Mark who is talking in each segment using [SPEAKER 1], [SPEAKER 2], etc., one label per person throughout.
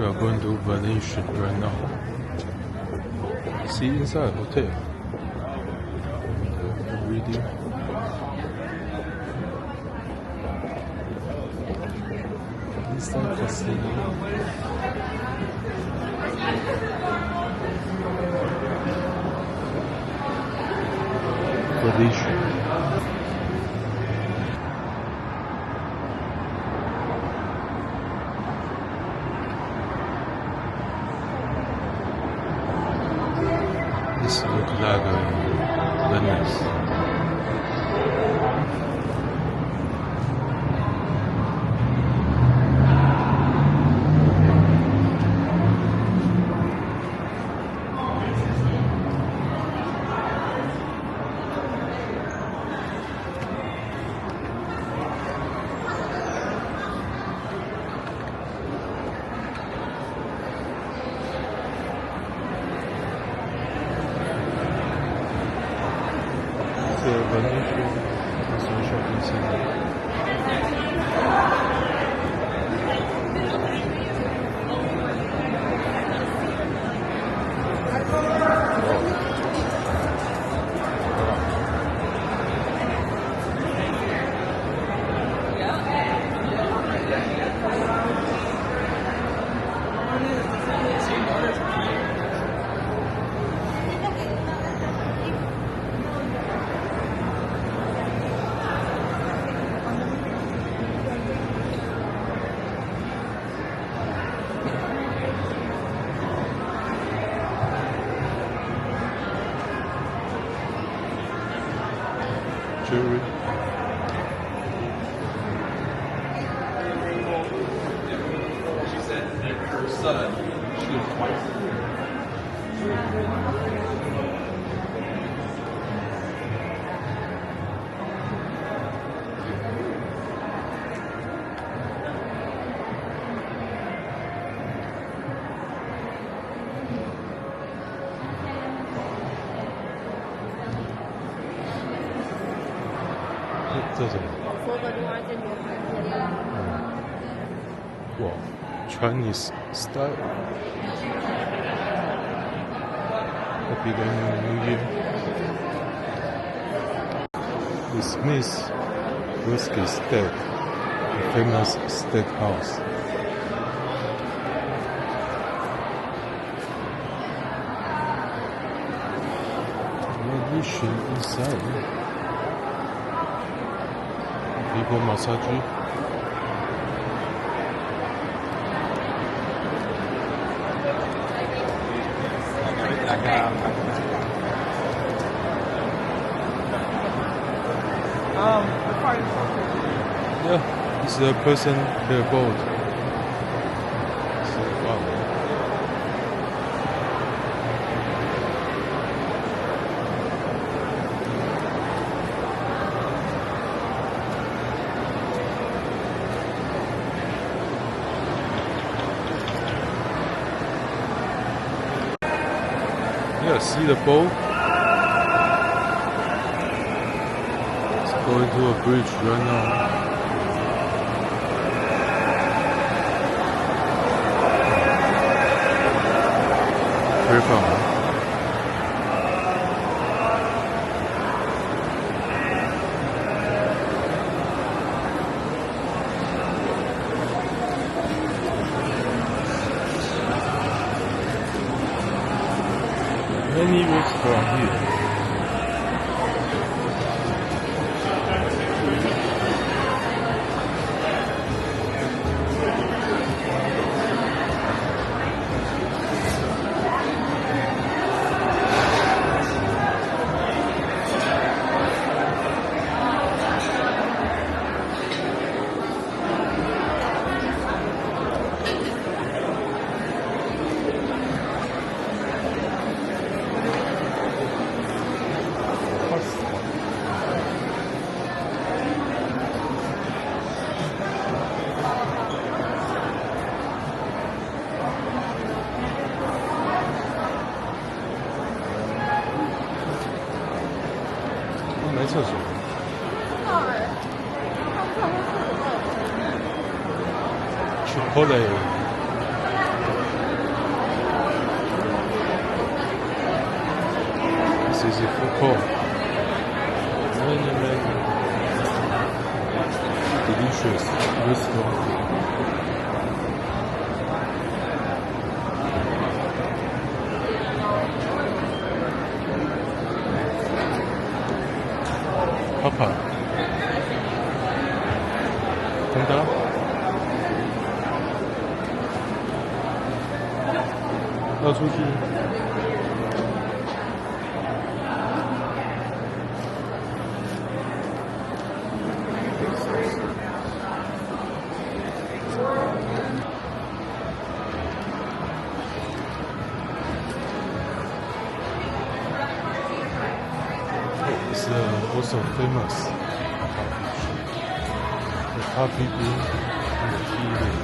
[SPEAKER 1] We are going to Venetian right now. See inside hotel. Reading. Inside casino. Venetian. This looks like Venice. Venetian shopping center. Jewelry.
[SPEAKER 2] She said her son, she was twice.
[SPEAKER 1] Wow, Chinese style. Happy Lunar New Year. The Smith Whiskey Steak, a famous steakhouse. Venetian inside. People massage. Yeah, it's a person their boat. So, wow. Yeah, see the boat? It's going to a bridge right now. Very fun. Many routes from here. Chipotle. is a food court. Many delicious restaurant. Papa, 真的？要出去。It's also famous the coffee bean and the tea leaf.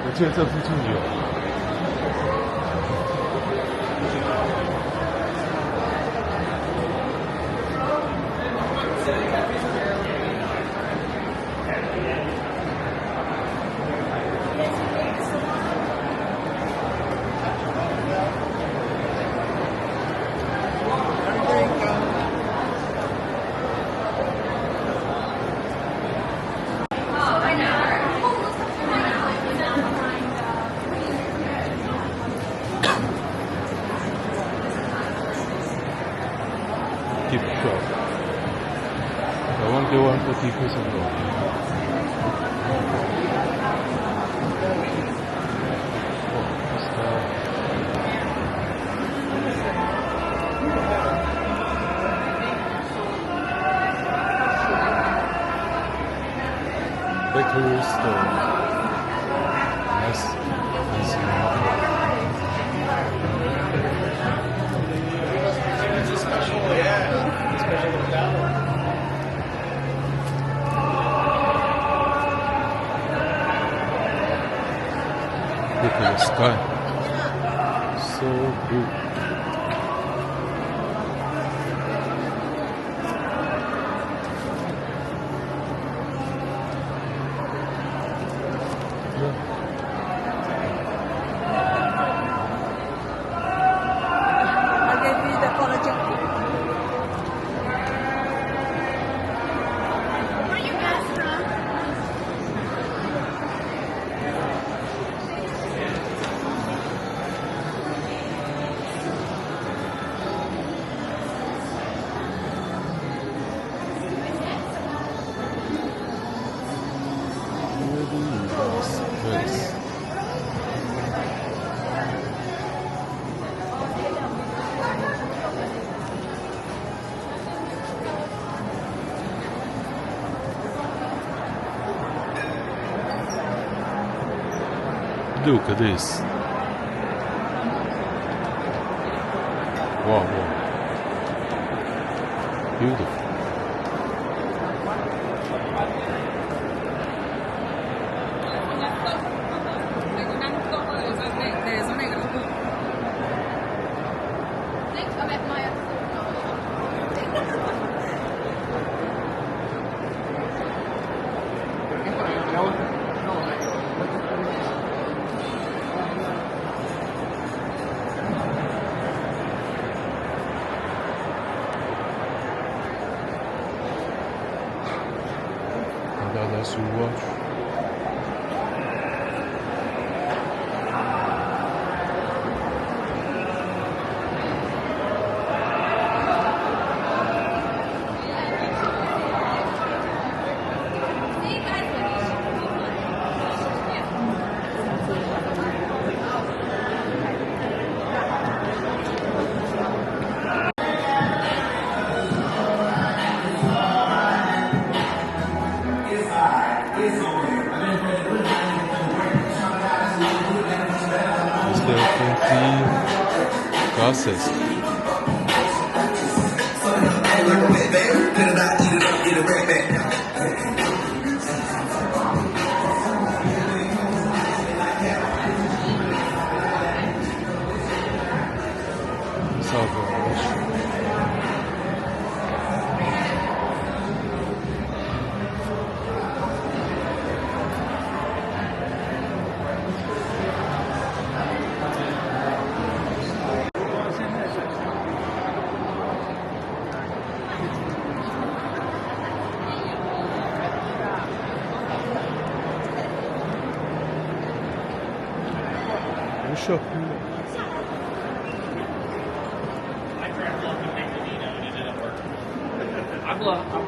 [SPEAKER 1] I 记得这附近有。Keep 12. I want to 140% off. Bakery store. Nice.
[SPEAKER 2] It's a special, yeah. Special little ballot.
[SPEAKER 1] Look at the sky. So blue.
[SPEAKER 3] I gave you the collagen. Where are you guys from?
[SPEAKER 1] Place. Look at this. Wow, wow. Beautiful. That's your watch. Is there 20 glasses? shop.
[SPEAKER 4] I bluffed the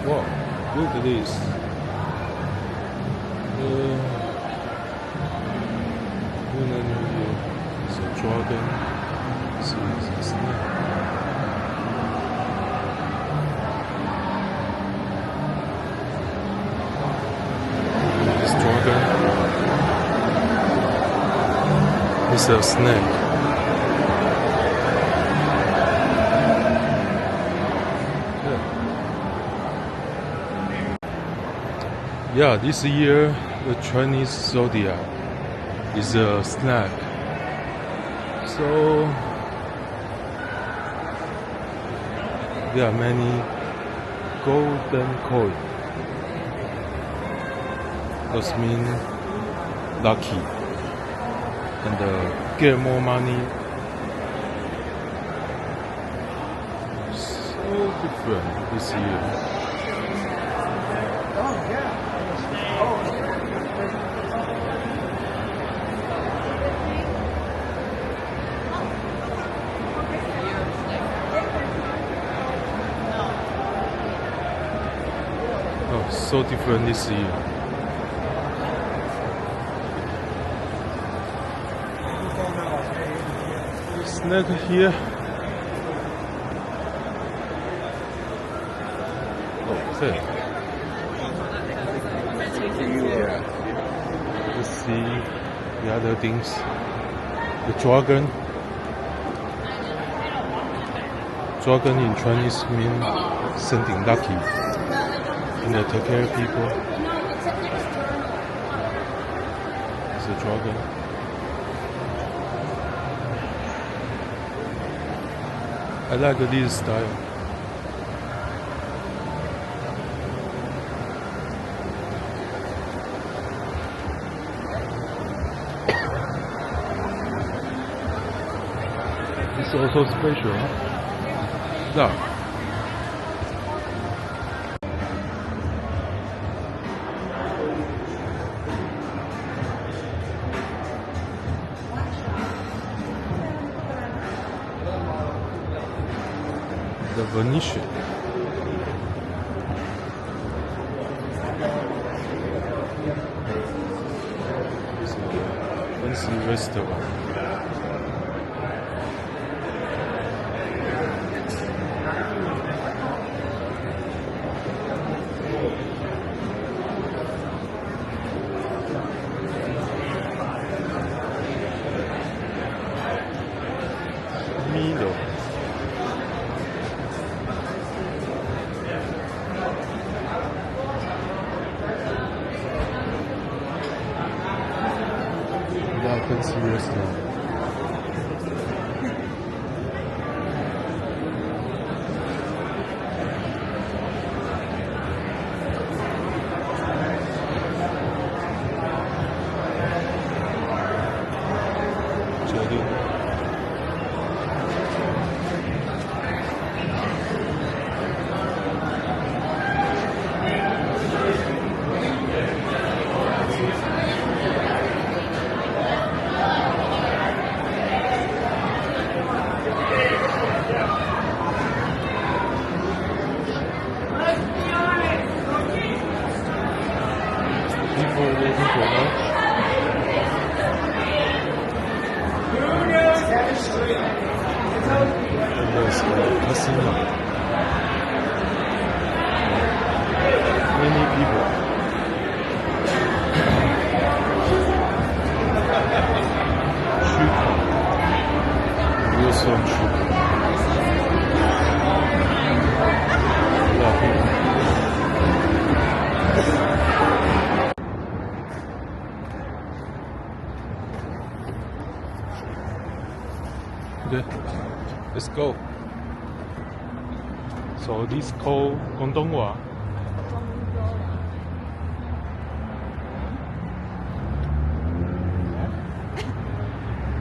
[SPEAKER 1] Wow, look at this. Lunar New Year. It's a dragon. It's a snake. This dragon is a snake. Yeah, this year the Chinese zodiac is a snake. So there are many golden coins. Those mean lucky and get more money. So different this year. Oh, so different this year. Snake here. Okay. Let's see the other things. The dragon. Dragon in Chinese means something lucky. And they take care of people. It's a dragon. I like this style. It's also special. Yeah. The Venetian. It's a fancy restaurant. Milo. Fancy restaurant. People waiting for lunch. And there's a casino. Many people. Street car. 又是很去。Okay, let's go. So this called 广东话。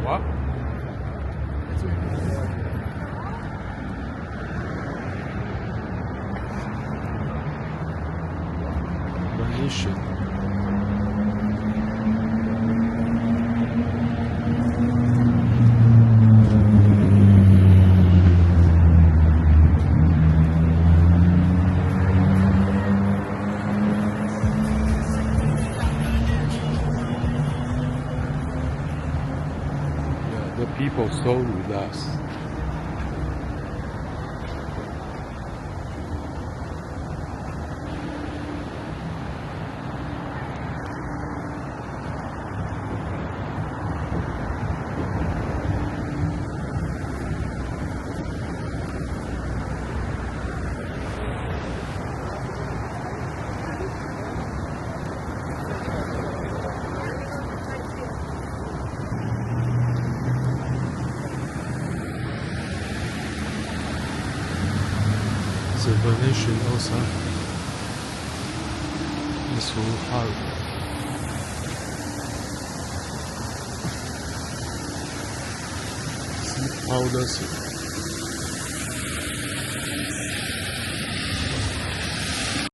[SPEAKER 1] What? Venetian. The people so relaxed. The Venetian outside is so hard. See how does it?